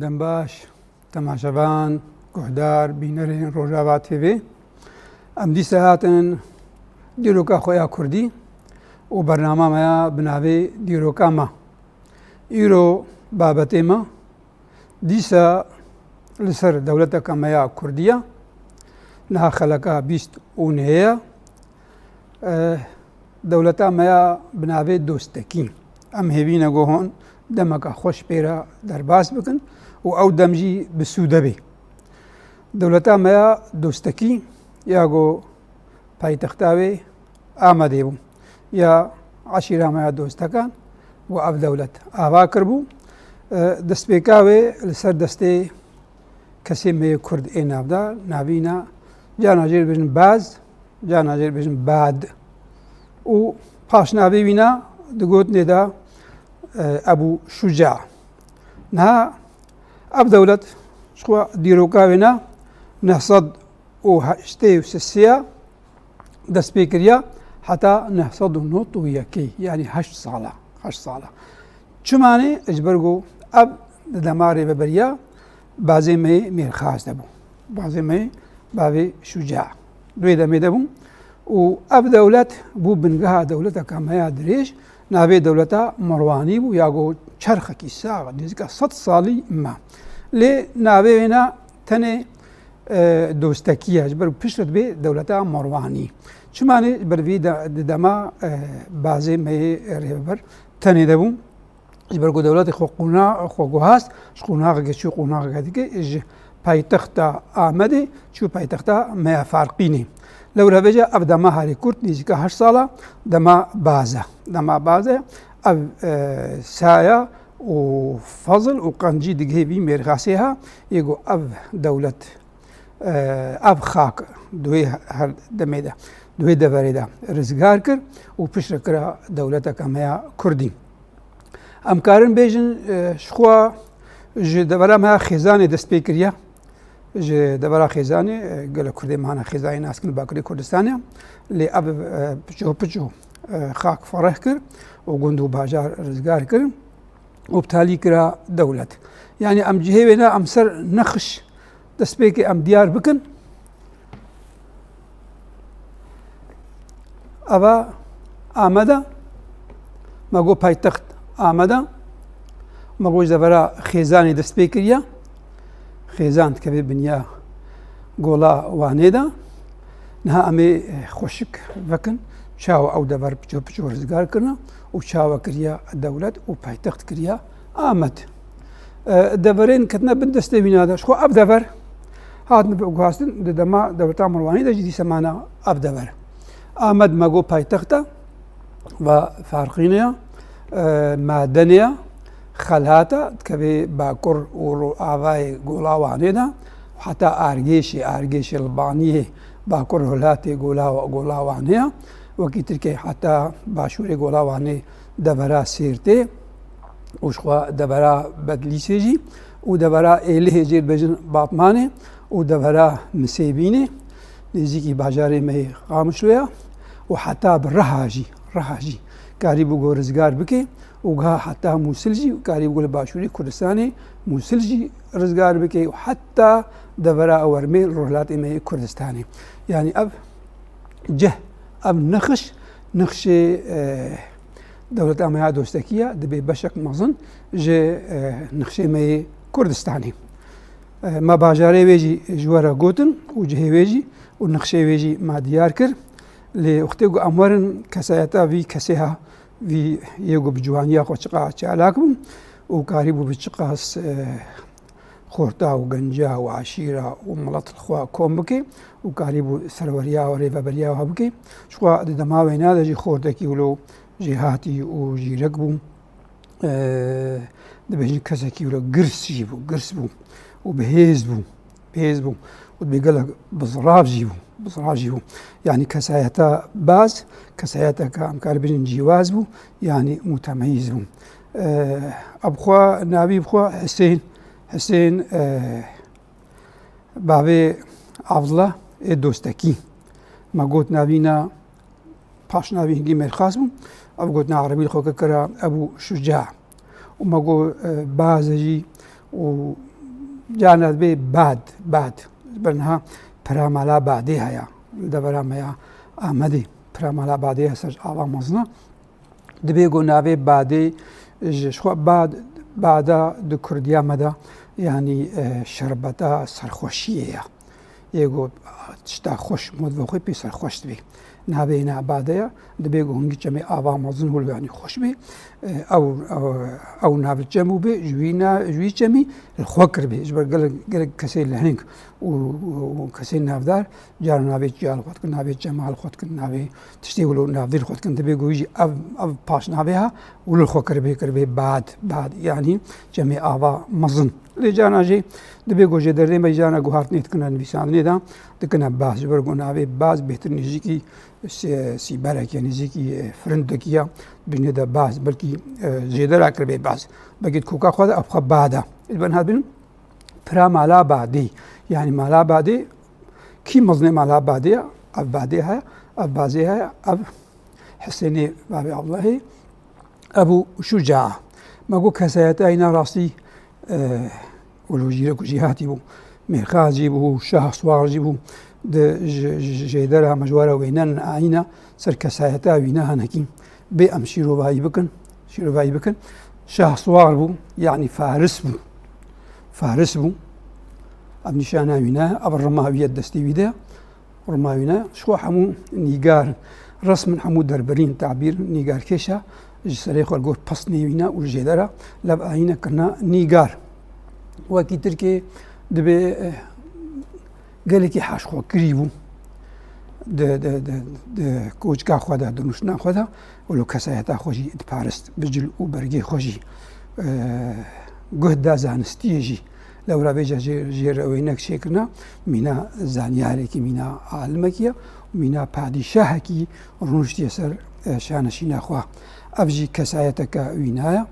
دەمباش تەماشەبان گوهدار بینەرێن ڕۆژاوا TV ئەم دیسە هاتن دیرۆکا خۆیان کوردی و بەرنامەمەیە بناوێ دیرۆکامە ئیرۆ بابەتێمە دیسە لەسەر دەوڵەتەکەمەیە کوردیە نها خەلەکە بیست و نهەیە دەوڵەتامەیە بناوێ دۆستەکی ئەم هێوینە گۆهۆن دەمەکە خۆش پێرە دەرباس بکن و ئەو دەمژی بسوودە بێ دەوڵەتامەیە دۆستەکی یاگۆ پایتەختاوێ ئامادێ بوو یا عەشیرامەیە دۆستەکان و ئەف دەوڵەت ئاوا کردبوو دەستپێکاوێ لەسەر دەستێ کەسێ مەیە کورد ئێ ناودا ناوینە جا ناژێر بێژن باز جا ناژێر بێژن باد و پاش ناوێ وینە دەگوت نێدا ئەبوو شوجاع نها ئەف دەوڵەت شخوا دیرۆکاوێنە نەسەد و هەشتێ و سێ دەست پێ کردیا حتا نەسەد و نۆت و یەکەی یعنی هەشت ساڵە چمانێ ئەجبەرگۆ ئەف دەمارێ بەبەریا بازێ مەیە مێرخاس دەبوو بازێ مەیە باوێ شوجاع دوێ دەمێ دەبوو و ئەف دەوڵەت بوو بنگەها دەوڵەتەکە مەیە درێژ ناوێ دەوڵەتە مەڕوانی بوو یاگۆ چەرخەکی ساغە نزیکە 100 ساڵی ما لێ ناوێ وێنە تەنێ دۆستەکیە ژبەر پشت بێ دەوڵەتە مەڕوانی چمانێ بەرڤی دەما بازێ مەیە ڕێبەر تەنێ دەبوو ژبەرگۆ دەوڵەتی خۆگوهاست قوناغەکە چوو قوناغەکە دیکە پایتەختە ئامەدێ چوو پایتەختە مەیە فارقینێ لەورە بێجە ئەف دەما هەری کورد نزیکە 8 ساڵە دەما بازە ئەف سایە و فەزڵ و قەنجی دیگهێوی مێرخاسێها یەگۆ ئەف دەوڵەت ئەف خاک دوێ هەر دەمێدا دوێ دەڤەرێدا ڕزگار کرد و پشتەکرا دەوڵەتەکەمەیە کوردی ئەم کارن بێژن شخوا دەبەرامە خێزانێ دەست پێ کردە دەبەرا خێزانێ گەلە کوردێمانە خێزانی ناسکن باکووری کوردستانە لێ ئەف پچۆ خاک فەڕەح کرد و گوند و باژار ڕزگار کرد و بتالی کرا دەوڵەت یعنی ئەم جهێوێنە ئەم سەر نەخش دەست پێکی ئەم دیار بکن ئەوە ئامادە مەگۆ پایتەخت ئامادە مەگۆش دەبەرا خێزانی دەست پێ کردە خێزان کە بێ بنیا گۆڵا وانێدا نها ئەمێ خۆشک بکن چاوە ئەو دەبەر پچۆ ڕزگارکردن و چاوە کردە دەوڵەت و پایتەخت کردە ئامەد دەبەرێن کەتنە بن دەستێ بینادا شخۆ ئەف دەبەر هاتن گواستن دەما دەوڵەتا مەڕوانی دەجی سەمانە ئەف دەبەر ئامەد مەگۆ پایتەختە و فارقینەیە مادەنەیە خەلهاتە کە بێ باکوڕ و ئاوای گۆڵاوانێدا حتا ئارگێشی لەبانیێ باکوڕ هەلاتێ گۆڵاوانەیە وەکی ترکێ حتا باشوورێ گۆڵاوانێ دەبەرا سێرتێ وشخوا دەبەرا بەدلیسێژی و دەبەرا ئێلە هێجێر بەژن باپمانێ و دەبەرا مسێبینێ نزیکی باژارێ مەی قامشوەیە و حتا ڕەهاژی کاری بوو گۆ ڕزگار بکێ وگها حتا مووسلجی و کاری بوو لە باشووری کوردستانی مووسلجی ڕزگار بکەی و حتا دەبەرا ئەوەرمێ ڕۆژلاتی مەی کوردستانی یعنی ئەف جه ئەم نەخشێ دەوڵەت ئەمەیە دۆستەکیە دەبێ بەشێک مەزن ژێ نەخشێ مەی کوردستانی ما باژارێ وێژی ژوەرە گوتن و جهێوێژی و نەخشێ وێژی ما دیار کرد لێ وختێک ئەموەرن کەسایەتە وی کەسێها وی یەگو بجوانیا خۆ چقا چالاک بوو و کاری بوو بچقاس خۆرتا و گەنجا و عشیرە و مڵەت خوا کۆم بکێ و کاری بوو سەروەریا و ڕێڤەبەریاوە بکێ شخوا دەماوەی نادەژی خۆردەکی ولۆ ژێهاتی و ژیرەک بوو دەبێژی کەسێکی ولە گرس بوو و بەهێز بوو و بێگەلە بزڕاژی بوو یعنی کەسایەتە باز کەسایەتەکە ئەم کار بژین جیواز بوو یعنی متەمەیز بوو ئەبخوا ناوی بخوا حسێن باوێ ئاڤڵە ئێ دۆستەکی مەگوت ناوینە پاش ناوی هەنگی مێرخاس بوو ئەو گوتنا عەرەبی خۆکە کرا ئەبوو شوجاع و مەگۆ بازەژی و جانا بي بعد برنها پرامالا بعدی هیا دبرا میا آمدی پرامالا بعدی سر آوا مزنا دبی گو ناوی بعدی شو بعدا د کردیا مدا یعنی شربتا سرخوشیه یگو تشتا خوش مود و خوی پی سرخوش بی ناوی اینا بعدیا دبی گو هنگی چمی آوا مزن هول یعنی خوش بی او ناوی چمو بی جوی چمی الخوکر بی جبر گل کسی لهنگ و کسی نافدار جار ناوی جال خود کن ناوی جمال خود کن ناوی تشتی ولو نافدار خود کن دبی گویی او پاش ناوی ها ولو خوکر بی کر بی بعد یعنی جمی آوا مزن لجانا جی دبی گویی در دیم جانا گوهارت نیت کنن نویسان نیدم دکنا باز جبر گو ناوی باز بهتر نیجی کی سی برک یعنی نیجی فرند کیا بینه دا باز بلکی زیادر اکر بی باز بگید کوکا خود ابخا بعدا البن هاد بینم پرامالا بعدی يعني مالا بعدي كي مظني مالا بعدي أب بعديها أب بعديها أب حسيني بابي الله أبو شجاع ما قو كسيات أين راسي ولوجيرك جهاتي بو ميرخازي بو شاه صوار جيبو د جيدرها مجوارة وينان عينا سر كسياتا وينها نكين بأمشيرو باي بكن شاه صوار بو يعني فارس بو اب نشانه وینا اب الرماویت دستی ویده رماوینا شو حمو نيجار رسم حمو دربرين تعبير نيجار كيشا جسري خو الجور بسني وينا وجدرا لب عينا كنا نيجار وكي تركي دبي قالك حاش خو قريبو د كوچ کا خدا دنوشنا خدا ولو كسايتا خوجي بارست بجل وبرجي خوجي جهد زانستيجي لو رابجا جير وينك شكرنا منا زانيارك منا عالمكيا ومنا بادشاهكي رنشتي سر شانشينا خوا افجي كسايتك وينايا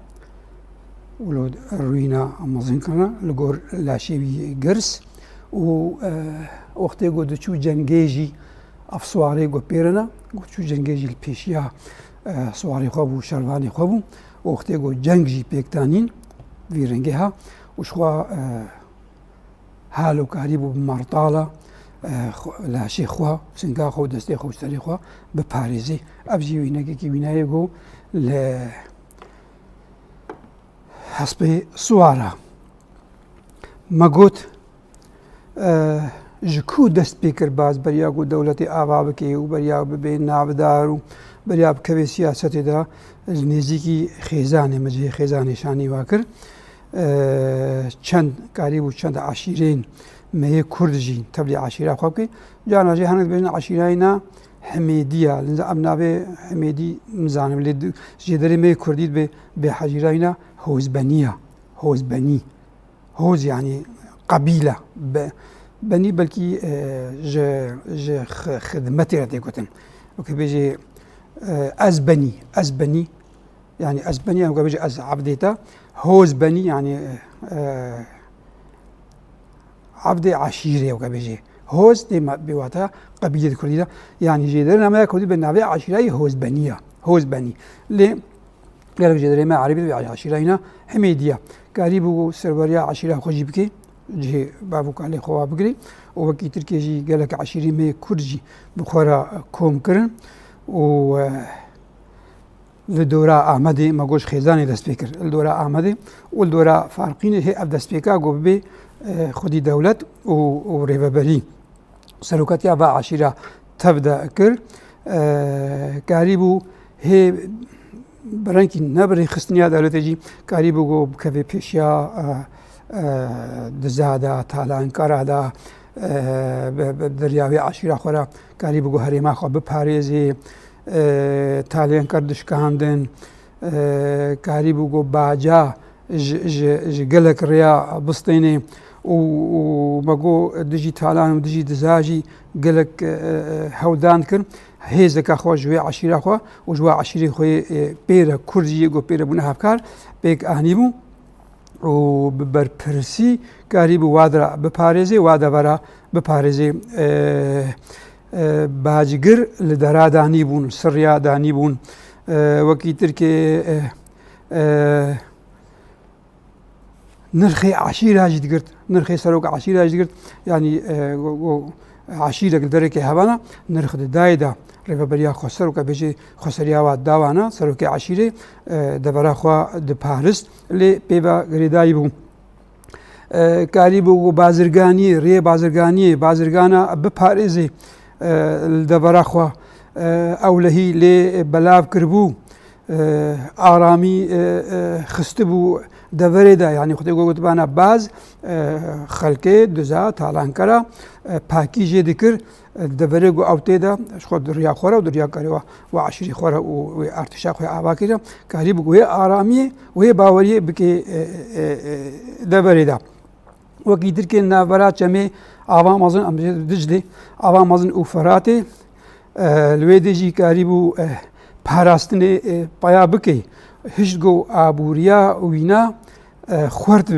ولو روينا مزنكرنا لغور لاشيبي قرس و وقت يقول شو جنجيجي افصواري قو بيرنا شو جنجيجي البيشيا صواري خوبو شرواني خوبو وقت يقول جنجي بيكتانين في رنجها وشوا حالو قريب بمرطالة لا شيخوا سنقا خو دستي خو تاريخوا بباريزي ابجي وينك كي وينايغو ل حسب سوارا ما قلت جكو دست بيكر باز برياغو دولتي آبابكي وبرياغ ببين نابدارو برياغ بكوي سياسة دا النزيكي خيزاني مجي خيزاني شاني واكر چند قریب و چند عشیرین مه کردجی تبلی عشیره خواب که جانا جی هنگ بین عشیراینا حمیدیه لنز امنابه حمیدی مزانم لید جدری مه کردید به حجیراینا حوزبنی حوز يعني قبيلة بني بلكي ج خدمتي رتي كتن وكي بيجي أزبني يعني أزبني أو بيجي أز عبديتا هوز بني يعني عبد عشيرة وكبيجي هوز دي بواتا قبيلة كردية يعني جدرنا ما كردي بالنبي عشيرة هوز بني ليه قالك جدرنا ما عربي عشيرة هنا حميدية قريب سروريا عشيرة خجيبكي جه بابوك عليه خوا بقري وكي تركيجي قالك عشيرة ما كرجي بخورا كوم كرن و الدورة أحمدي ما قوش خيزاني دسبيكر الدورة أحمدي والدورة فارقين هي أبدا سبيكا قوبي خدي دولة وريبابري سلوكاتيا با عشيرة تبدا كر قريبو هي برانكي نبري خستنيا دولتجي قريبو قو بكفي بيشيا دزادا تالان كارادا بدرياوي عشيرة خورا قريبو قو هريما خو بباريزي تالين كردش كاندن قريبو قو باجا قلك ريا بسطيني وبقو دجي تالان ودجي دزاجي قلك هودان كر هيزك اخو جوي عشيره اخو وجوا عشيره خو بيره كرجي قو بيره بنا هفكار بيك اهنيبو وبربرسي قريبو وادرا بباريزي وادا برا بباريزي باجگر لدرا دانی بون سریا دانی بون وکی ترکی نرخي عشيرة جدقرت نرخي سروق عشيرة جدقرت يعني عشيرة قدرك هوانا نرخ دايدا رفا بريا خسروك بيجي خسريا وداوانا سروك عشيرة دبرا خوا دبارست اللي بيبا غريداي بو كاريبو بازرگاني ري بازرگاني بازرگانا بپاريزي دبرا خوا اولهي لي بلاف كربو آرامی خستبو دبره دا یعنی خودی گویت بانا باز خلکه دزا تالان کرا پاکیجه دکر دبره گو اوته دا خود دریا خورا و دریا کاری و عشری خورا و ارتشاق و آوا کرا کاری بگوی آرامی و باوری بکی دبره دا و کیدر که نابرات جمع آوام ازن دجله آوام ازن اوفراته لویدجی کاری بو پاراستنی پایا بکی هیچ گو آبوریا وینا خورد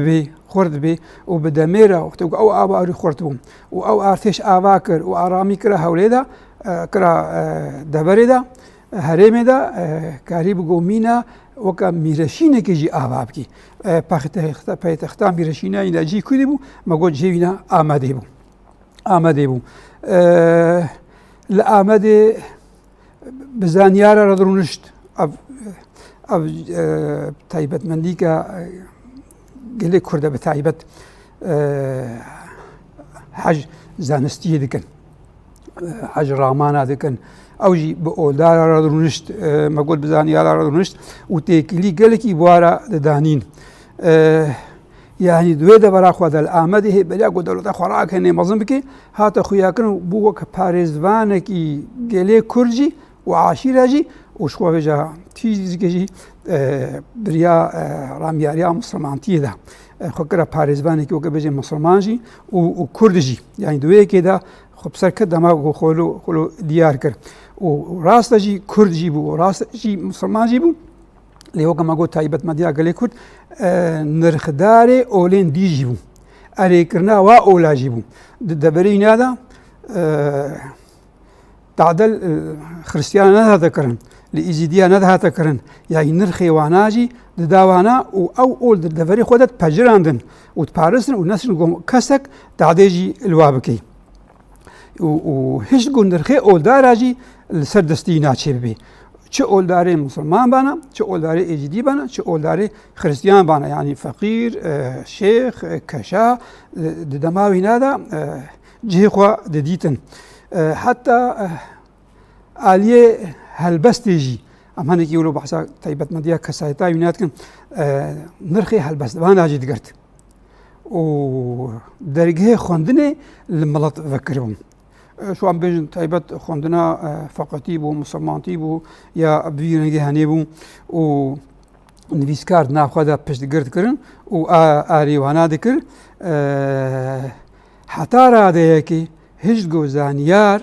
بی و بدمیره وقتی او آباری خورد بوم و او ارتش آوا کر و آرامی کرا هولیدا کرا دبری دا هرمی دا کاری بگو مینا وکا میرشینه که جی آوا بکی پایتختا میرشینه اینا جی کدی بو مگو جیوینا آمده بو لآمده بزانیارا را درونشت او تایبت مندی که گلی کرده به تایبت حج زانستی دکن حج رامانا دکن او جی به اولدارا را درونشت مگول بزانیارا را درونشت و تیکلی گلی که بوارا دانین يعني دويدا برا خود الآمده بلیا کو دولت خوراک نه مزن بکی هات خویا کن بو که پارزوان کی گلی کرجی و عاشیره جی و شو وجا تیزی کی دریا رامیاریا مسلمانتی ده خو کرا پارزوان کی و که بجی مسلمان جی و کرد جی يعني دوی کی دا خب سرکت دما خلو دیار کر و راست جی کرد جی بو راست جی مسلمان جی بو لیو که مگو تایبت مدیا گلی کرد نرخدار اولین دیجی بو اری کرنا و اولاجی بو دبری نادا تعدل خريستيان هذا كرن لإزيديان هذا كرن يعني نرخي واناجي دداوانا أو أول دفري خودت بجراندن وتبارسن والناس نقوم كسك تعديجي الوابكي وهيش قول نرخي أول داراجي السردستي ناتشي بي چه اول داره مسلمان بانا چه اول داره ایجیدی بانا چه اول داره خریستیان بانا يعني فقير شيخ كشا دماوي نادا جهخوا دديتن حتى آلية هلبستيجي أما هنيك يقولوا بحثا تايبت مديا كسايتا يناتكن نرخي هلبست بانا جي دقرت و درجه خوندنه الملط فكرهم شو عم بيجن تايبت خوندنا فقطي بو مسلمانتي بو يا بيرنجي هني بو و نویسکار ناخدا پشت گرد کرن و آریوانا دکر حتا را ده که هیچ گو زانیار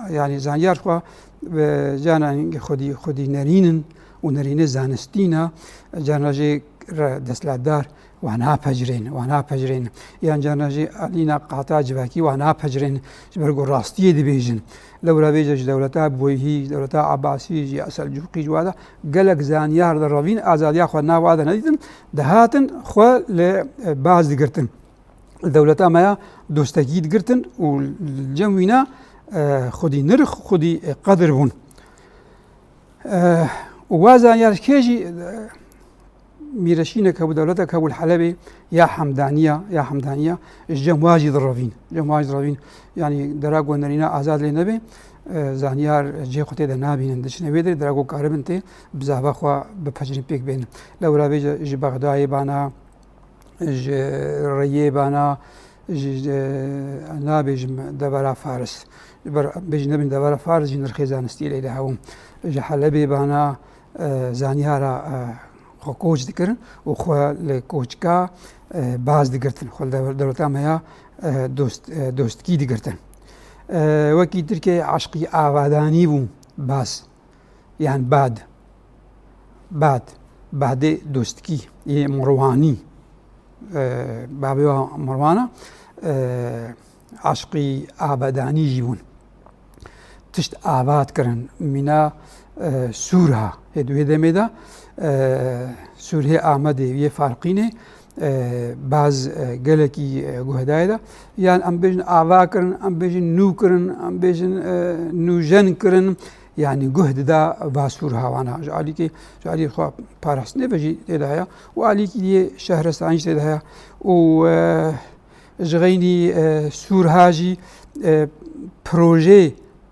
يعني زانیار خوا جانا خودی نرینن و نرینه زانستینا جانا جي دستلاتدار وانا پجرين يعني جانا جي علينا قاطع جواكي وانا پجرين برگو راستيه دي بيجن لو رابيجش دولتا بويهي دولتا عباسي جي اصل جوقي جوادا قلق زانيار در روين آزاديا خوا ناوادا نديتن دهاتن خوا لباز دقرتن الدولتا مايا دوستاكي دقرتن والجموينا خودي نرخ خودي قدر بون وزانيار كيجي ميرشينا كابو دولتا كابو الحلبي يا حمدانية الجم واجد الرافين يعني دراغو نرينا آزاد لنبي زانيار جي خوتي دا نابين دشنا بيدر دراغو كاربنتي بزاوا خوا بفجرين بيك بين لو رابي جي بغداد بانا جي ريه بانا جي نابي دبرا فارس بيج نبي دبرا فارس جي نرخيزان ستيل الى هاوم جي حلبي بانا زانيارا کوچ دکرن و خو لکوچکا باز دکرتن خو دولتا مایا دوستکی دکرتن وکی ترکه عشقی آوادانی بو باز يعني بعد دوستکی یه مروانی بابی مروانا عشقی آبادانی جیبون تشت آباد کرن منا سورها هدو هده میدا سوره آمده یه فرقینه باز گلکی گهدایده یان ام بیشن آوا کرن ام بیشن نو کرن ام بیشن نوجن کرن يعني جهد دا باسور هوانا جالي كي جالي خو بارس نبجي تدايا وعلي كي شهر سانج تدايا و جغيني سور هاجي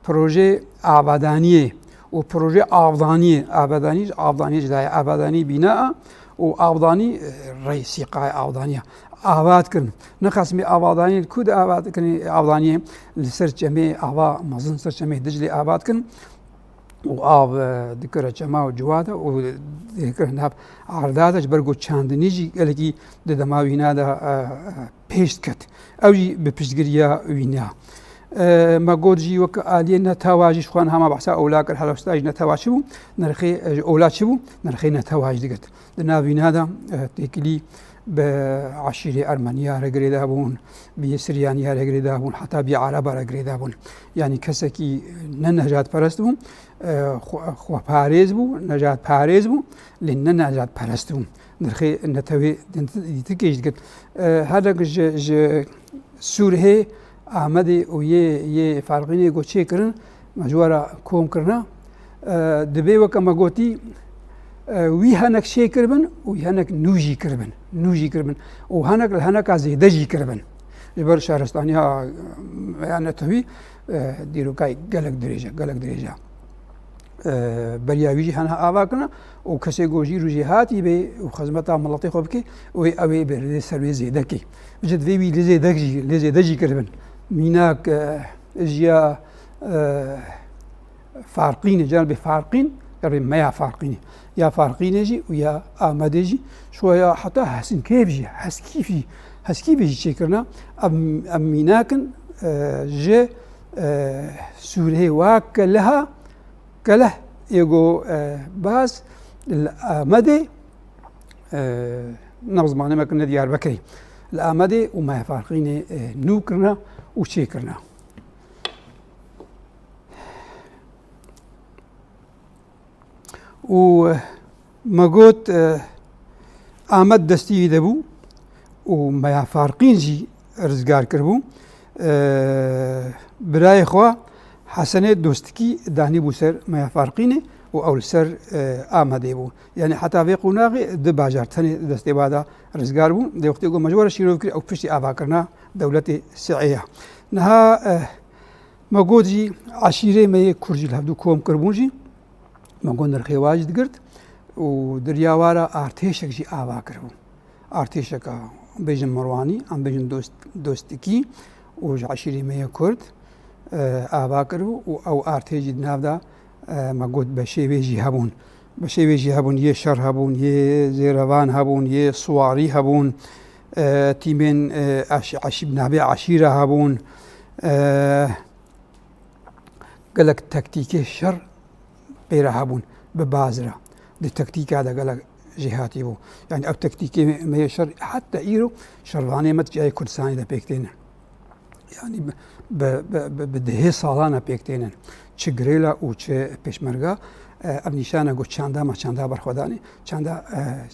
بروجي آبادانية و بروجي آباداني جدايا آباداني بناء و آباداني رئيسي قاي آبادانية آباد كن نقسمي آباداني كود آباد كن آبادانية لسر جميع آبا مزن سر جميع دجلي آباد كن وآب ذكر جماعة وجواده وذكر ناب عرداده جبرجو چاندنيجي قالكي دما وينا دا بيشت كت أوجي ببشتجريا وينا ما قودجي وك آلينا تواجي شخوان هما بحثا أولاك الحلوستاج نتواجبو نرخي أولاد شبو نرخي نتواج دقت دنا وينا دا تكلي بعشيرة أرمنيا رجريدا بون بسريانيا رجريدا بون حتى بعربة رجريدا بون يعني كسكي ننجات فرستهم خو باريز بو نجات باريز بو لأن نجات فرستهم نرخي نتوي تكيش قلت هذا ج سوره آمده ويه فارقيني قوتشي كرن مجورا كوم كرنا دبي وكما قوتي وی هنک شی کربن و هنک نوجی کربن و هنک از دجی کربن جبر شهرستانی ها يعني توی دیروکای گلک دریجه بریاویجی هنها آوا کنا و کسی گوجی روزی هاتی به و خدمتا ملتی خوب کی و اوی بر سروی زیده کی وجد وی لزیدجی کربن میناک جیا فارقین جانب فارقین يعني ما يا فارقيني يا فارقينيجي ويا آمديجي شوية حتى حسن كيفجي حس كيفجي شكرنا أميناكن جي سوره واك لها كله يجو باس الآمدي نبض معنا ما كنا ديار بكري الآمدي وما فارقيني نوكرنا وشكرنا و مقوت آمد دستي دبو وما فارقين جي رزقار كربو براي خوا حسنة دوستكي داني بو سر ما فارقينه و أول سر آمده بو يعني حتى في قناغي دباجار تاني دستي بادا رزقار بو دي وقت يقول مجورة شيرو بكري أو بشتي آبا كرنا دولتي سعية نها مقوت جي عشيرة ما كرجي الهبدو كوم كربون ما قلنا الخواج دقرت ودرياوارا ارتيشك جي آوا كربو ارتيشك بيجن مرواني ام بيجن دوستكي وعشيري مية كرد آوا كربو او ارتيجي نافدا ما قلت بشيويجي هبون يه شر هبون يه زيروان هبون يه صواري هبون تيمين عشيب نابي عشيرة هبون قالك تكتيكي الشر بيرا هبون ببازرة دي تكتيك هذا قال جهاتي بو يعني أو تكتيكي ما هي شر حتى إيرو شرواني مت جاي كردستاني دا بيكتين يعني بدهي صالانة بيكتين چه گریلا و چه پشمرگا ابنیشانه گو چاندا برخودانی چاندا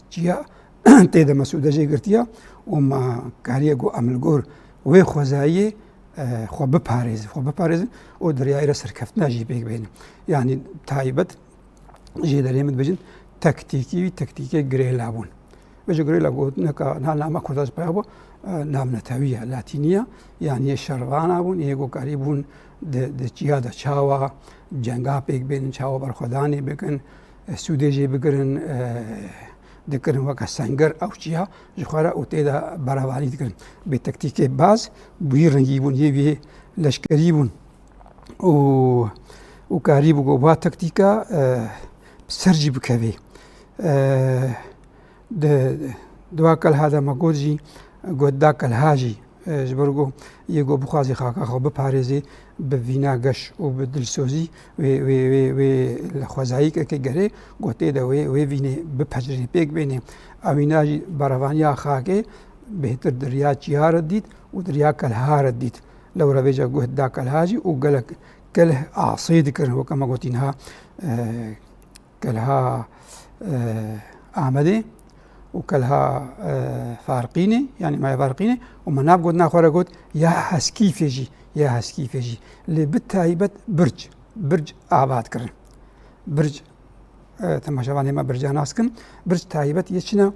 جیا تیدا مسعوده جی گرتیا و ما کاریه گو عملگور و خوزایی خو بپاريز و دریای را سرکفتنا جی بیگ بین يعني تایبت جي دريمت بجن تكتيكي گريلا بون بجو گريلا گو نكا نالما كرداز بيابو نام نتاوية لاتينية يعني شروانا بون يگو قريبون د جيا د چاوا جنگا پیک بین چاوا برخودانی بکن سودی جی بگرن دکرن وقت سنگر او چیا جخورا اوتی دا براوانی دکرن به تکتیک باز بوی رنگی بون یه بی لشکری بون و کاری بگو با تکتیکا سرجی بکوی دوا کل هذا مقود جی قد دا کل هاجی جبرگو یگو بخوازی خاکا خو بپارزی بوینا گش و بدلسوزی و لخوازایی که گره گوته دا و وینه بپجری پیک بینه اوینا جی براوانیا خاکه بهتر دریا چیار دید و دریا کلها دید لو رویجا گوهد دا کلها جی و گلک کله عصید کرن و کما گوتینها کلها آمده وكلها فارقيني يعني ما فارقيني ومناب قلنا خورا قلت يا هسكيفيجي يا هسكيفيجي اللي بالتايبت برج آباد كرن برج تماشاواني ما برجا ناسكن برج تايبت يشنا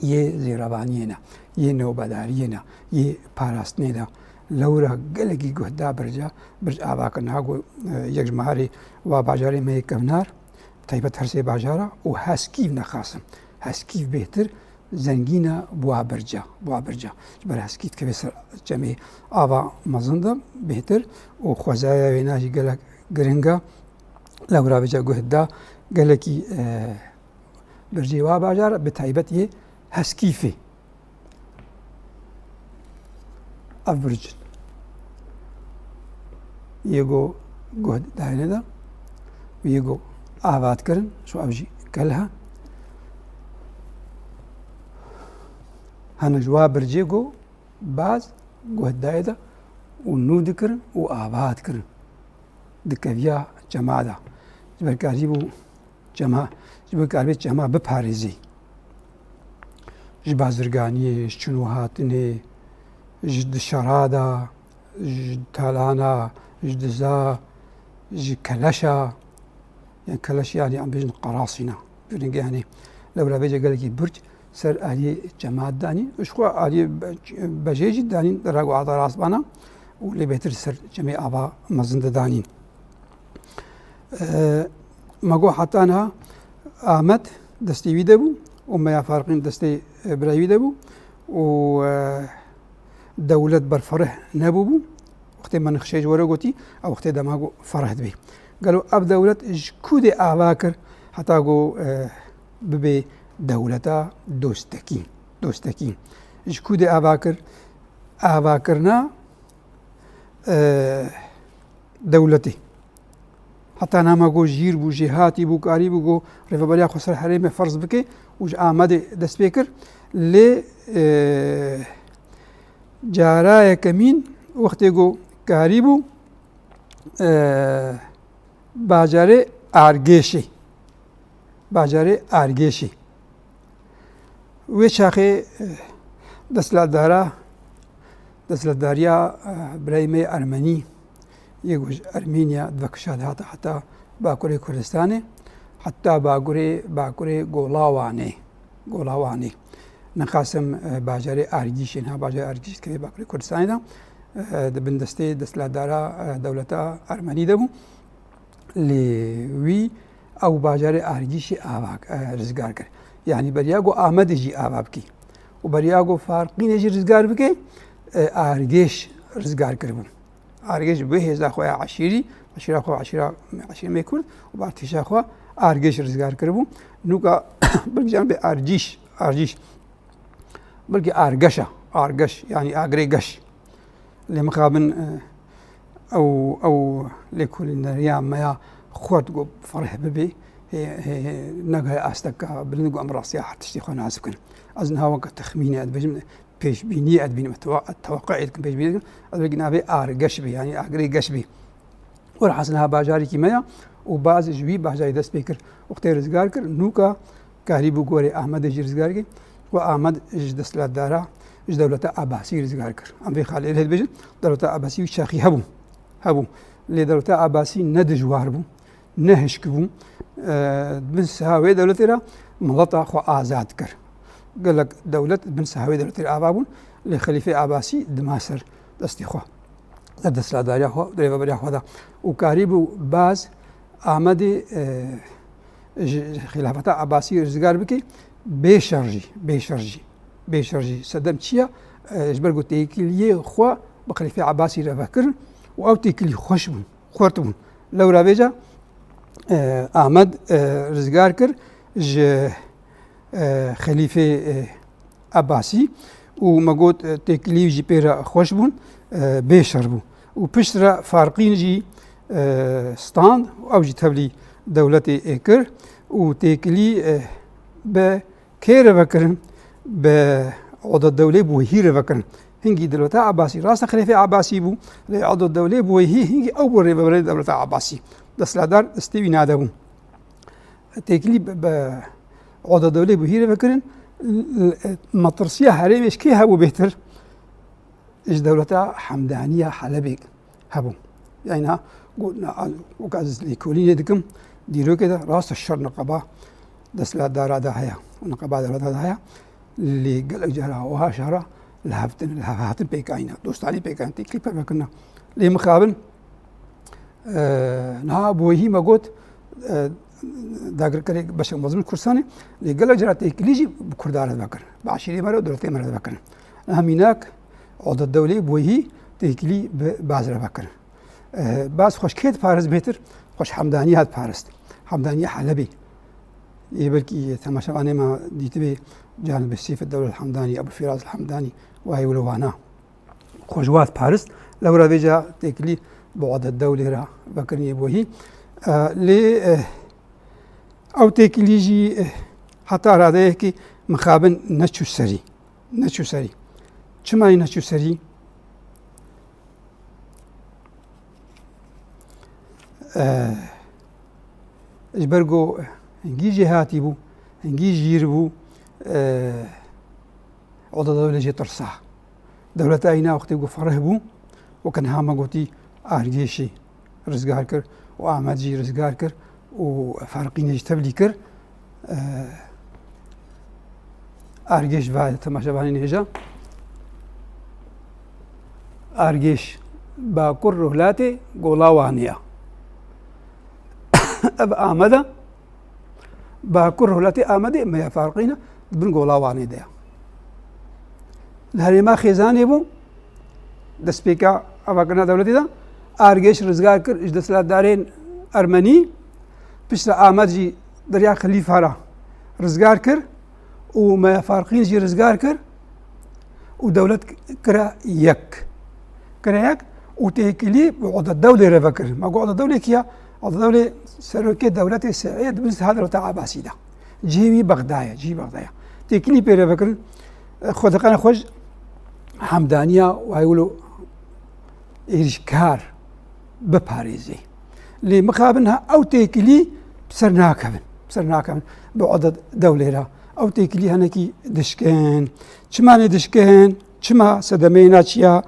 يه زيرابانينا يه نوبدارينا يه باراستنيدا لورا قلقي قهدا برج آباكن هاقو يجمعاري وباجاري ما يكفنار تايبت هرسي باجارا وهسكيف نخاسم هسكيف بهتر زنگينا بوا برجا جبر هسكيف كبسر جميع آبا مزنده بهتر وخوزايا ويناجي قلق قرنگا لورا بجا قهدا قلقي برجي واباجارا بتايبت يه هسكيفي أفرج يجو قهد داينه دا ويجو آباد كرن شو أبجي كلها هنجوا برجيجو باز قهد دايدا ونود كرن وآباد كرن دكافيا جماعة جبر كاريبو جماعة جبر كاربي جماعة بباريزي جبازرگاني شنوهاتني جد شرادا جد تالانا جد زا جد كلاشا يعني كلاش يعني عم بيجن قراصنة يعني لولا بيجي قال لك برج سر علي جماعة داني وشخوا علي بجيجي داني راقوا على راس بانا واللي بيتر سر جميع أبا مزند داني ماقو حتى أنا آمد دستي ويدبو وما يفارقين دستي براي ويدبو و دولة برفره نبوبو وقت ما نخشيج ورقوتي أو وقت دماغو فرحت بي قالوا أب دولة جكود آواكر حتى قو ببي دولتا دوستكين جكود آواكرنا دولتي حتى ناما قو جير بو جهاتي بو كاري بو قو رفباليا خسر حريمة فرض بكي وج آمد دست بيكر لي جارايا كمين وقت قو كاري بو باجاري آرگيشي ويشاخي دسلداريا برايمي أرمني يقول أرمينيا دفكشاد هاتا حتى باكوري كردستاني حتى باكوري غولاواني نقاسم باجاري آرگيشين ها باجاري آرگيش كي باكوري كردستاني دا بندستي دسلدارا دولتا أرمني دبو لوي او باجاري آرگيشي آواك رزگار كر يعني برياغو آمد جي آوابكي وبرياغو فارقين جي رزگار بكي آرگيش رزگار كربون آرگيش بهزا خويا عشيرة خو عشيرة ميكورد وبارتشا خو آرگيش رزگار كربون نوكا بلقي جانب آرجيش بلقي آرگش يعني آگريگش لمقابن او لكل نريام ما خود قو فرح ببي نجها أستك بلنجو أمر السياحة تشتيخون عزبكن أزنها وقت تخميني أدبجم بيش بيني أدبين التوقع يدكم بيش بيني أدبجنا بي آرگش بي يعني آگريگش بي ورحسنها باجاري كيميا وبعض جوي باجاري دست بيكر وقت رزگار كر نوكا كاريبو غوري أحمد جي رزگار كي وأحمد دست لدارا دولة عباسي رزگار كر أم في خالي الهد بيجن دولة عباسي وشاخي هبو لدولة عباسي ندجوار بو نهشكبو بن سهاوي دولة ملطا خو آزاد كر قال لك دولة بن سهاوي دولة آبابون لخليفة عباسي دماسر دستي خو دست لداريا خو دريبا بريا خو دا وكاريبو باز آمد خلافة عباسي رزگار بكي بيشرجي سدم تشيا جبر قلت تيكليه خو بخليفة عباسي رفكر و تيكلي خوشبون خورتبون لو رابجا آمد رزگار كر خليفة عباسي ومقود تكليف جي بيرا خوشبون بيشربو وبشترا فارقين جي ستاند أو جي تبلي دولة إيكر وتكلي بكير فكرن بعضو الدولة بوهير فكرن هنجي دولة عباسي راس خليفة عباسي بو لعضو الدولة بوهي هنجي أول ريبا دولة عباسي دسلادار استوي نادبون تكلي بعضو الدولة بوهير فكرن مطرسية هريمش كي هبو بيتر إيش دولتا حمدانية حلبي هبو يعني قلنا وقاز ليكولين دكم ديرو كده راس الشر نقبة دسلا دارا داهية ونقبة دارا داهية اللي قال جرا وها شهرة لهفتن بيكاينا دوستاني بيكاين تكليبر بكنا لي مخابن نا بوهي ما قلت داگر کرے بشک مزمن کورسانی لقال جرا تكليجي بكردار بكر بعشرة مرة ودولتين مرة بكر هميناك عضد الدولة بوهي تكلي بعزرة بكر باز خوش كيد بارز بيتر خوش حمدانية هاد بارست حمدانية حلبي يبلكي تماشا ما ديتبي جانب السيف الدولة الحمداني أبو فراس الحمداني وهي ولوانا خوشوات بارست لو رافيجا تكلي بعض الدولة را بكرني بوهي لي أو تكليجي حتى هذا كي مخابن نشو سري شما نشو سري إجبرجو إنجي جهاتي بو إنجي جيربو عضو دولة جي ترصح دولة أينا وقت يقول فرهبو وكان هاما قوتي أرجيشي رزقار كر وأحمد جي رزقار كر وفارقين يجتبلي كر أرجيش بعد تماشا باني نهجا أرجيش باكر رهلاتي قولاوانيا أب آمدة باكر رهلاتي آمدة ما يفارقين بن قولاواني ديا الهريما خيزاني بو دسبيكا أباكنا دولتي دا أرجيش رزقار كر إجدسلات دارين أرمني بشلا آمد جي دريا خليفة را رزقار كر وما يفارقين جي رزقار كر ودولة كرا يك وتيكلي وعض الدولة رفكر ما قعد الدولة كيا عض الدولة سركة دولة سعيد بس هذا وتاع عباسيدا جيبي بغدايا تيكلي بيرفكر خد قنا خوج حمدانية وهيقولوا إرشكار بباريزي اللي مقابلها أو تيكلي بسرناكبن بعض دولة را أو تيكلي هناكي دشكان شماني دشكان شما سدمينا شيا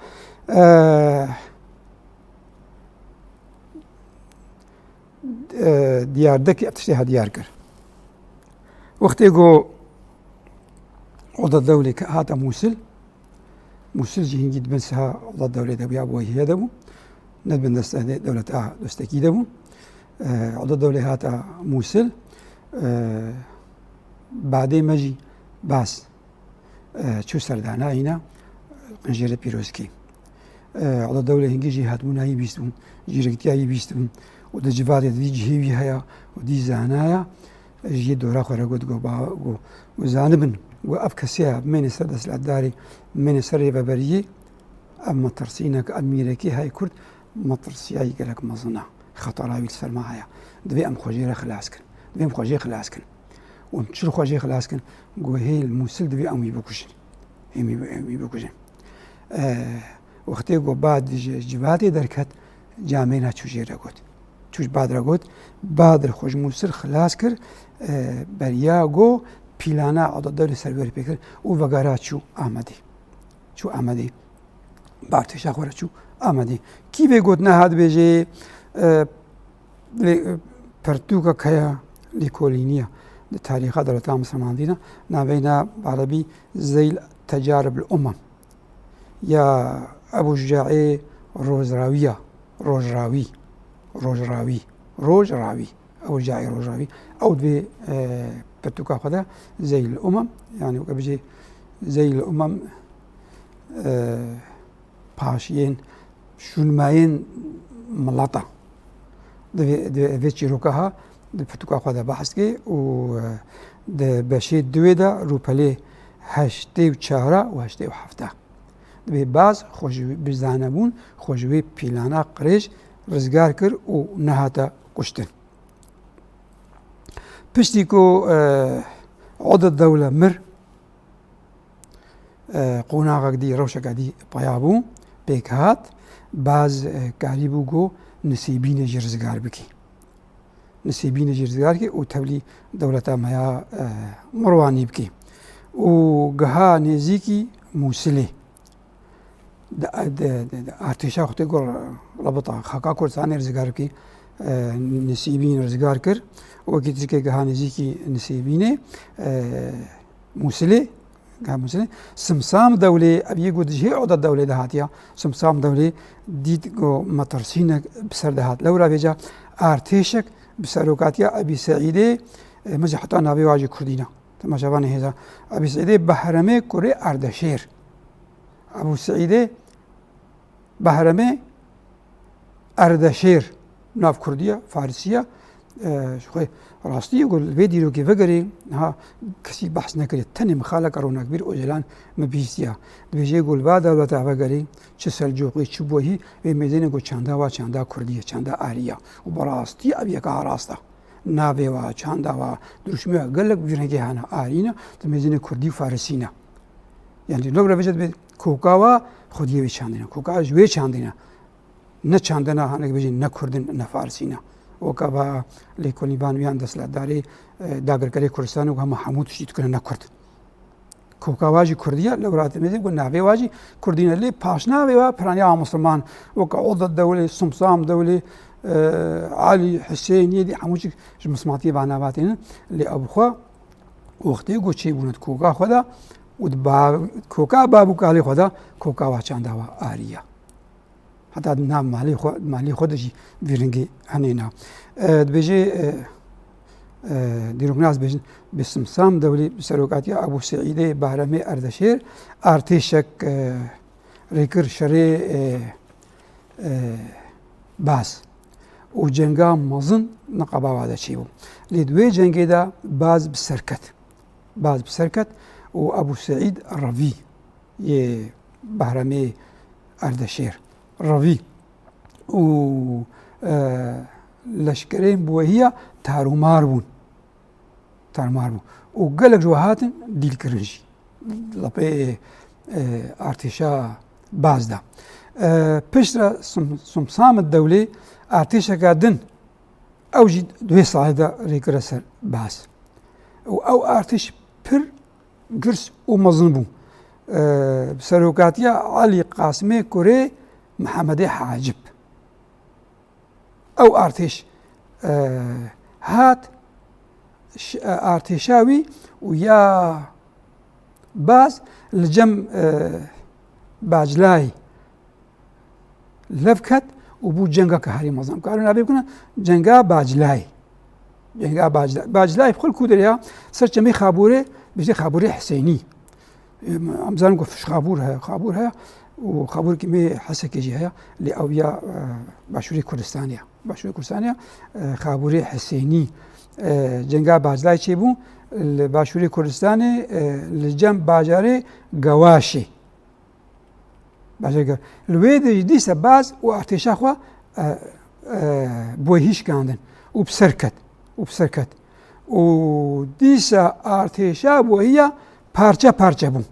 ديار دكي أبتشتها ديار كر وقت يقو عضو الدولة كهاتا موصل جهنجي دبنسها عضو الدولة دبيا بوهي هدبو ندبن دولة دستكي دبو عضو الدولة هاتا موصل بعدين مجي باس شو سردانا هنا قنجرة بيروسكي عضو الدولة هنجي جهات مناهي بيستون جيركتياي بيستون وده جبادة دي جهيوي هيا ودي زانايا جي دورا خورا قد وزانبن وأفكسيها من سردس العداري من سري ببريي أما ترسينك أميركي هاي كرد مطرسياي قالك مظنة خطراوي السرما هيا دبي أم خوجيرة خلاسكن دبي أم خوجيرة خلاسكن ونشر خوجيرة خلاسكن قو هي الموسل دبي أم يبوكوشن وقتی گو بعد جبهتی درکت جامعه چوجی رگود چوج بعد رگود بعد خوش موسر خلاص کر بریا گو پیلانا عدد دل سرور پیکر او وگارا چو آمدی بارتش آخر چو آمدی کی بگود نه هاد بیجی پرتوکا کیا لیکولینیا تاریخ دولت مسلمان دینا نابینا عربی زیل تجارب الأمم يا أبو شجاعي روجراوي أبو شجاعي روجراوي أو دبي برتوكا خدا زي الأمم يعني وكبجي زي الأمم باشين شونماين ملاطة دبي فيتشي روكاها برتوكا خدا بحثكي و بشي دويدا روبالي هشتي وشهرة وهشتي وحفته دبي باز خوشوي بزانبون خوشوي بيلانا قريش رزقار كر و نهاتا قشتن پشتيكو عضو الدولة مر قوناغك دي روشك دي بيابو بيكهات باز كاريبو جو نسيبين جرزقار بكي نسيبين جرزقار كي و تولي دولتا ميا مرواني بكي وجها نزيكي موسلي ارتشا خطي قول ربطا خاكا كورساني رزقار كي نسيبين رزقار كر وكي جها نزيكي نسيبيني موسلي جها موسلي سمسام دولي أبي يقول جهي عود الدولة دهاتيا سمسام دولي ديت جو مترسينك بسر دهات لو رافجا ارتشك بسروكاتيا أبي سعيدي مزح حتى نبي واجي كردينا تما شافاني هذا أبي سعيدي بحرمي كوري أردشير أبو سعيدي بحرمي أردشير ناف كردية فارسية شوي راستي يقول فيديو كيف قري ها كسي بحث نكري تاني مخالة كورونا كبير أجلان مبيسيا بيجي يقول بعد ولا تعب قري شسل جوقي شبوهي بمدينة يقول چاندا كردية چاندا آريا وبراستي أبي كاراستا نابه و چاندا و درشمه قلق بجنگی هانا آرینا تمزین کردی فارسینا یعنی لو رفجت به کوکاوا خودیه به چاندینا کوکا جوی چاندینا نه چاندنا هانا بجن نه کردن نه فارسینا وکبا لیکونی بانویان دسلا داری داگر کلی کردستان و هم حمود شید کنه نه کرد کوکاواجی کردیه لو رات میزی گو نابه واجی کردینا لی پاشنا و پرانیا مسلمان وک عضو الدوله سمسام دوله علي حسين يدي حموش مسماتي بعناباتين اللي أبوخوا وقتي قلت شيء بنت كوكا خدا ودبا كوكا بابو كالي خدا كوكا واشان دوا آريا حتى نام مالي خدشي فيرنجي هنينا بيجي ديروك ناس بيجي بسمسام دولي بسروقاتيا أبو سعيدي بهرمي أردشير أرتيشك ريكر شري باس و جنگا مزن نقابا وادا چی بو لدوی جنگی دا باز بسرکت و ابو سعید روی یه بهرمی اردشیر روی و لشکرین بوهیا تارومار بون و قلق جوهاتن دیل کرنجی لپی ارتشا باز دا پشتر سمسام الدولي ارتشا قادن اوجد دوي صاعدة ريكرا سر باس او ارتش پر قرس ومظنبو بسروكاتيا علي قاسمي كوري محمد حاجب او ارتش هات ارتشاوي ويا باس الجم باجلاي لفكت وبو جنگا كهاري مظلم قالوا نبي كنا جنگا باجلاي بخل كودريا سرچمي خابوري بيجي خابوري حسيني امزان قفش خابورها وخابور كمي حسكي جهه لاويا باشوري كردستانيا خابوري حسيني جنگا باجلاي چيبو باشوري كردستاني لجنب باجاري قواشي باشه الوید دیسه باز و ارتشا خوا بوهیش کندن و بسرکت و دیسه ارتشا بوهیا پارچه بون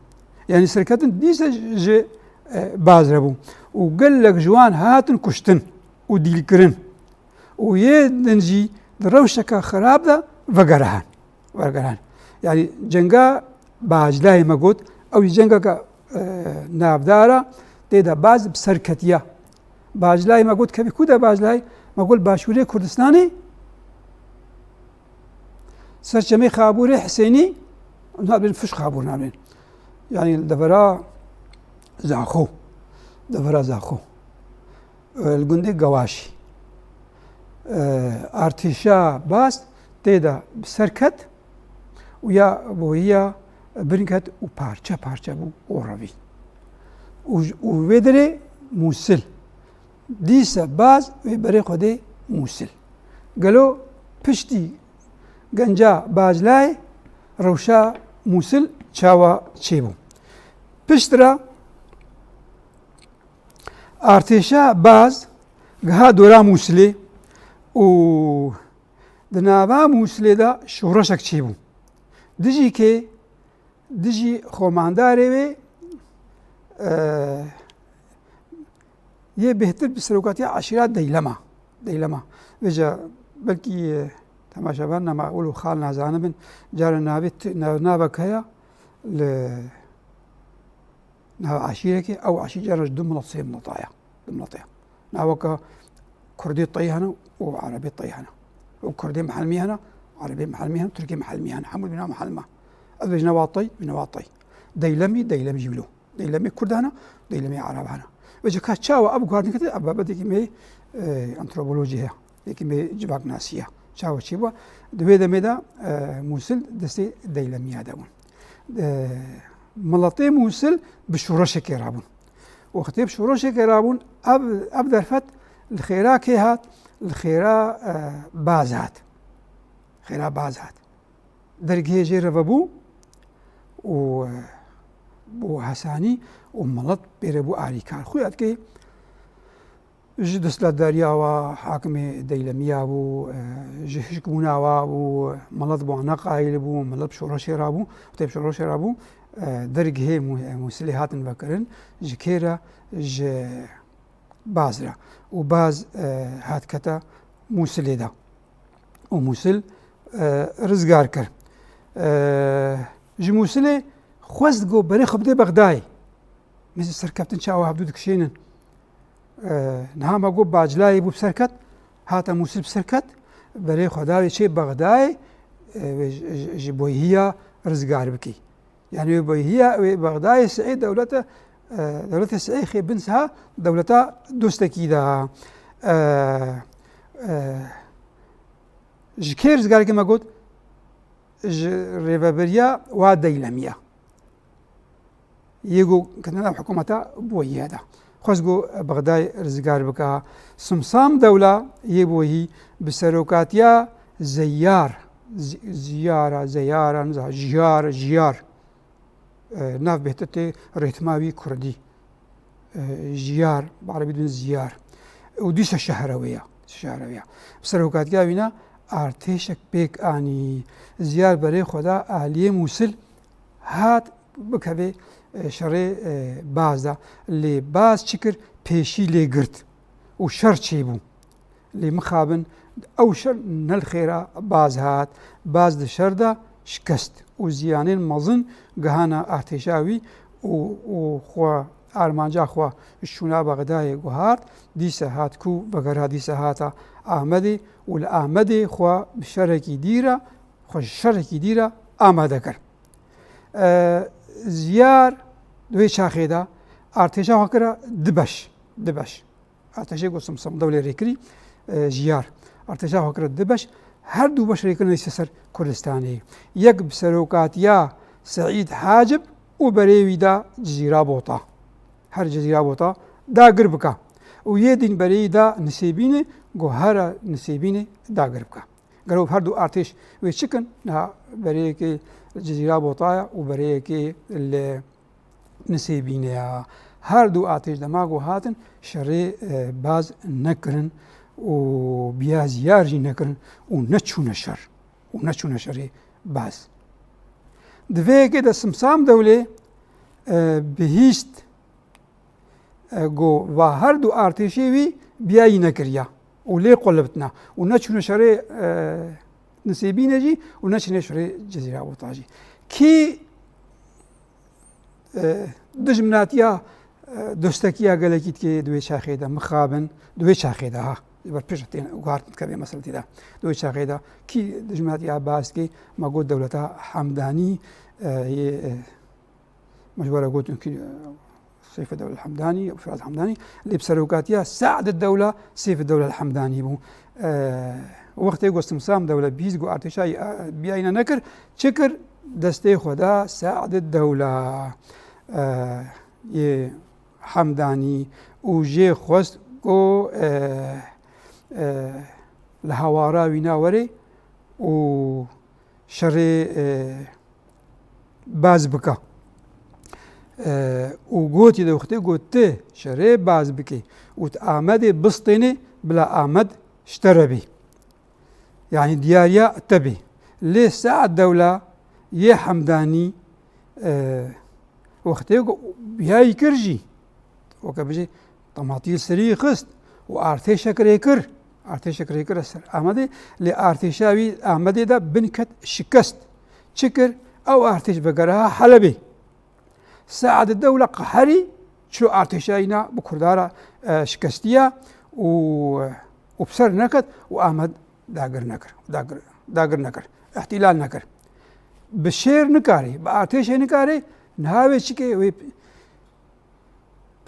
یعنی سرکتن دیسه ج باز ربون و قلق جوان هاتن کشتن و دیل کرن و یه دنجی دروشکا خراب ده وگرهان یعنی جنگا باجلای مگود او جنگا که نافدارا تيدا باز بسركتيا باجلاي ما قلت كبي كودا باجلاي ما قول باشوري كردستاني سرچمي خابوري حسيني نابين فش خابور نابين يعني دفرا زاخو الجندي قواشي ارتشا باز تيدا بسركت ويا بوهيا برنكت و پارچه بو اوروي و ويدري موسل ديسا باز ويبري خودي موسل قالوا پشتي گنجا باجلاي روشا موسل چاوا چيبو پشترا ارتشا باز گها دورا موسلي و دنابا موسلي دا شورشك چيبو دجي خومانداري وي ये बेहतर सरोकातिया आशिरात दिलमा वजह बल्कि तमाशा बन नमा उलो खाल नाजान बन जार नाबित नाबक है ناو عشيرك أو عشيرة دم نصيب نطايا ناوكا كردي طيهنا وعربي طيهنا وكردي محل ميهنا عربي محل ميهنا وتركي محل ميهنا حمل بنا محل ما أذبج نواطي بنواطي ديلمي جبلو ديلمي كردانا ديلمي عربانا وجه كاتشاوا أبو قارن كده أبا بدي كمي أنثروبولوجيا كمي جباك ناسية شاوا شيبا دويدا ميدا موصل دستي ديلمي هذاون ملطي موصل بشورش كرابون وختيب شورش كرابون أبدر فت الخيرا كيهات الخيرا بازات خيرا بازات درجة جير بابو بو حساني وملط بيربو آريكار خويات كي جدس لداريا حاكم ديلميا بو جهشكونا بو ملط بو انا قايل بو ملط شورش رابو طيب شورش رابو درجة مسلحات بكرن جكيرا بازرا وباز هات كتا موسل دا وموسل رزقار كر جموسله خوست جو بري خبدي بغداي مثل سركبتن شاو عبدو دكشينن نهام جو باجلاي بو بسركت هاتا موسل بسركت بري خداوي شي بغداي جبوهية رزقار بكي يعني بوهية بغداي سعيد دولته دولة السعيخي بنسها دولة دوستكي دا جكير زقار كما قلت ريفابريا وديلميا يجو كنا حكومة بوهي هذا خزقو بغداي رزقار بكا سمسام دولة يبوهي بسروكاتيا زيار جيار ناف بهتتي ريتماوي كردي جيار بعربي دون زيار وديس الشهروية بسروكات جاوينا ارتشك بيك اني زيار بري خدا اهلي موصل هات بكبي شري بازا اللي باز شكر بيشي لي قرت وشر شيبو اللي مخابن او شر نالخيرا باز هات باز الشرده شكست وزيانين مظن جهانا ارتشاوي وخوا ارمانجا خوا الشونا بغداي جهار ديسا هات كو بغرا ديسا هاتا احمدي والاحمدي خوا بشركي ديرا خوش شركي ديرا آماده كر زيار دوي شاخيدا ارتشا هكرا دبش ارتشا قسم سم دولة ريكري زيار ارتشا هكرا دبش هر دو بش ريكري سسر كردستاني يك بسروكاتيا سعيد حاجب وبريوي دا جزيرة بوطا هر جزيرة بوطا دا قربكا ويدين بري دا نسيبيني جو هر نسيبيني دا قربكا قالوا هر دو ارتش ويشكن نا بريكي جزيرة بوطايا وبريكي نسيبيني هر دو ارتش دماغو هاتن شري باز نكرن وبيا زيارجي نكرن ونتشون شري باز دوی که دا سمسام دوله بهیست گو و هر دو ارتشی وی بیایی نکریا و لی قلبتنا و نچونه شری نسیبینه جی و نچونه شری جزیره بوطا جی کی دجمناتیا دوستکیا گلکیت که دوی شاخه دا مخابن دوی شاخه دا ها بر پیشتین وقارت کبی مسئله دا دوی شاخه دا کی دجمناتیا باز که ما قلت دولتها حمداني هي مجبورة قلت يمكن سيف الدولة الحمداني أو فراس الحمداني اللي بسروقاتها ساعد الدولة سيف الدولة الحمداني بو وقت يقول استمسام دولة بيز قو ارتشاي بياينا نكر شكر دستي خدا ساعد الدولة حمداني وجي خوست قو لهوارا ويناوري و شري باز بكا وقوتي دو اختي قوتي شري باز بكي وتآمدي بسطيني بلا آمد اشتربي يعني دياريا تبي ليه ساعة الدولة يه حمداني واختي بيهاي كرجي وكبجي طماطيل سري خست وارتشك ريكر السر آمدي لارتشاوي آمدي دا بنكت شكست شكر أو ارتش بقرها حلبي ساعد الدولة قهري شو ارتشاينا بكردارا شكستيا وبسر نكت وآمد داقر نكر احتلال نكر بشير نكاري بارتش نكاري نهاوي شكي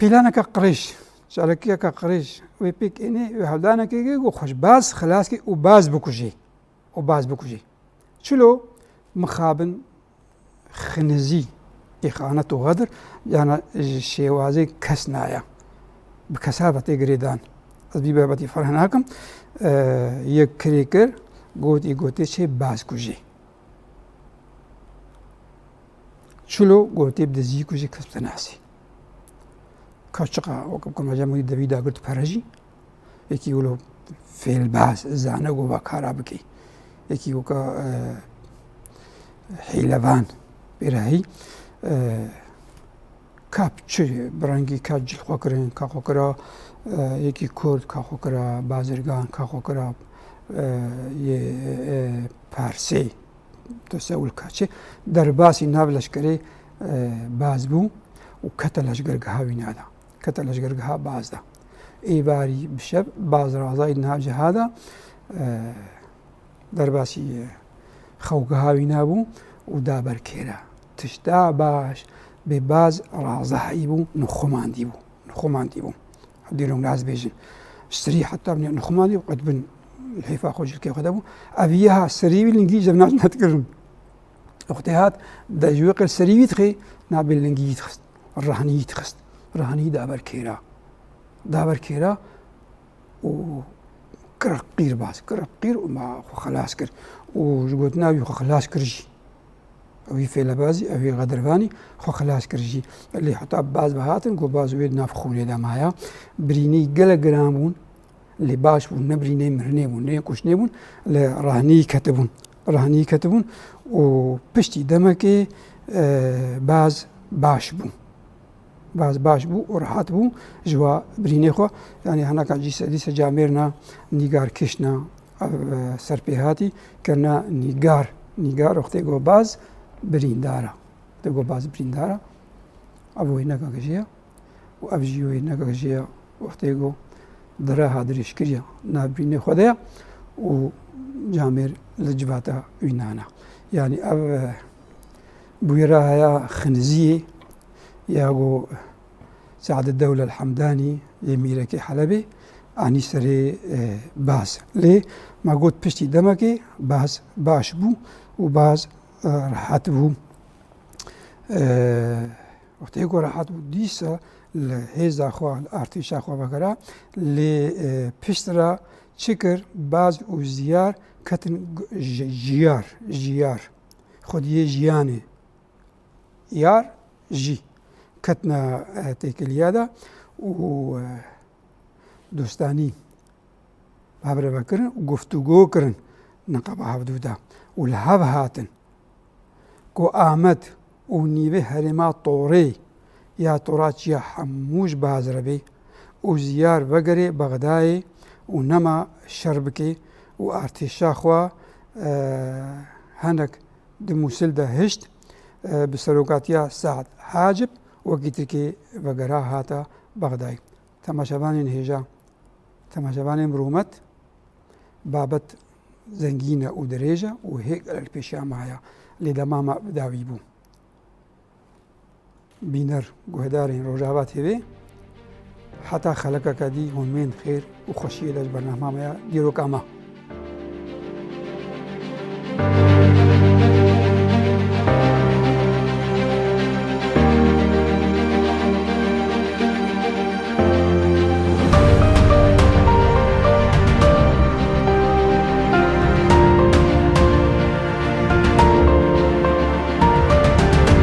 بيلانا قريش شاركيا قريش ويبيك إني وحدانا كي وخش باز خلاص كي وباز بكوجي شلو مخابن خنزي إخانة وغدر يعني شيوازي كسنايا بكسابة تجريدان أزبيبا بتي فرهناكم يكريكر قوتي شي باز كوجي شلو قوتي بدزي كوجي كسبتناسي كاشقا وكم جامو دبيدا قلت فرجي يكي يقولوا في الباس زانا قوبا كارابكي يكي وكا حيلفان براهي كاب چه برانگی کاجل خوکرین کا خوکرا یکی کرد کا خوکرا بازرگان کا خوکرا یه پارسی تساول کاچه در باسی نابلش کری باز بو و کتلش گرگها وینادا کتلش گرگها باز دا ای باری بشب باز رازای نابجه هادا در باسی خوگها وینابو و دابر کیرا تشتا باش بباز رازهایی بو نخماندی بو ديرهم ناس بيجن سري حتى من نخماندي وقد بن الحيفا خوش الكي خدابو أبيها سريوي لنجي جبنات نتكرم اختهات دا جويق السريوي تخي نابل لنجي تخست الرهني تخست رهني دابر كيرا و كرقير باز كرقير وما خلاص كر وجبتنا ويخو خلاص كرجي أوي في لبازي أوي غدرفاني خو خلاص كرجي اللي حتى باز بهاتن قو باز ويد نافخوني دا معايا بريني قلا قرامون اللي باش بون نبريني مرني بون ني كوشني بون رهني كتبون وبشتي دمكي باز باش بو ورحات بو جوا بريني خو يعني هناك جيسا جاميرنا نيجار كشنا سربيهاتي كنا نيجار وقتي قو باز بريندارا تقول باز بريندارا أبوي نكاكجيا وأبجيوي نكاكجيا وقتيقو دراها دريش كريا نابريني خدايا وجامير لجباتا وينانا يعني أب بويراها يا خنزية ياغو سعد الدولة الحمداني يميركي حلبي أني سري باز ليه ما قلت بشتي دمكي باز باش بو وباز راحت بو وقتی که راحت بو دیسا لحیزا خواه ارتشا خواه بکرا لپشترا چکر باز و زیار کتن جیار خود یه جیانه یار جی کتنا تکلیادا و دوستانی بابر بکرن و گفتگو کرن نقابه حدودا و لحب هاتن كو آمد و نيوه هرما طوري يا طورات يا حموش بازربي و زيار وغري بغداي و نما شربكي و ارتشا خوا هنك دموسل ده هشت بسروقاتيا سعد حاجب وقتكي وغرا هاتا بغداي تماشاوان نهجا تماشاوان مرومت بابت زنگينة و دريجة و هيك البيشا معايا لدماما بداوي بو بينر قهدارين روجابات هبه حتى خلقك دي هون من خير وخشيه لج برنامج ديرو كاما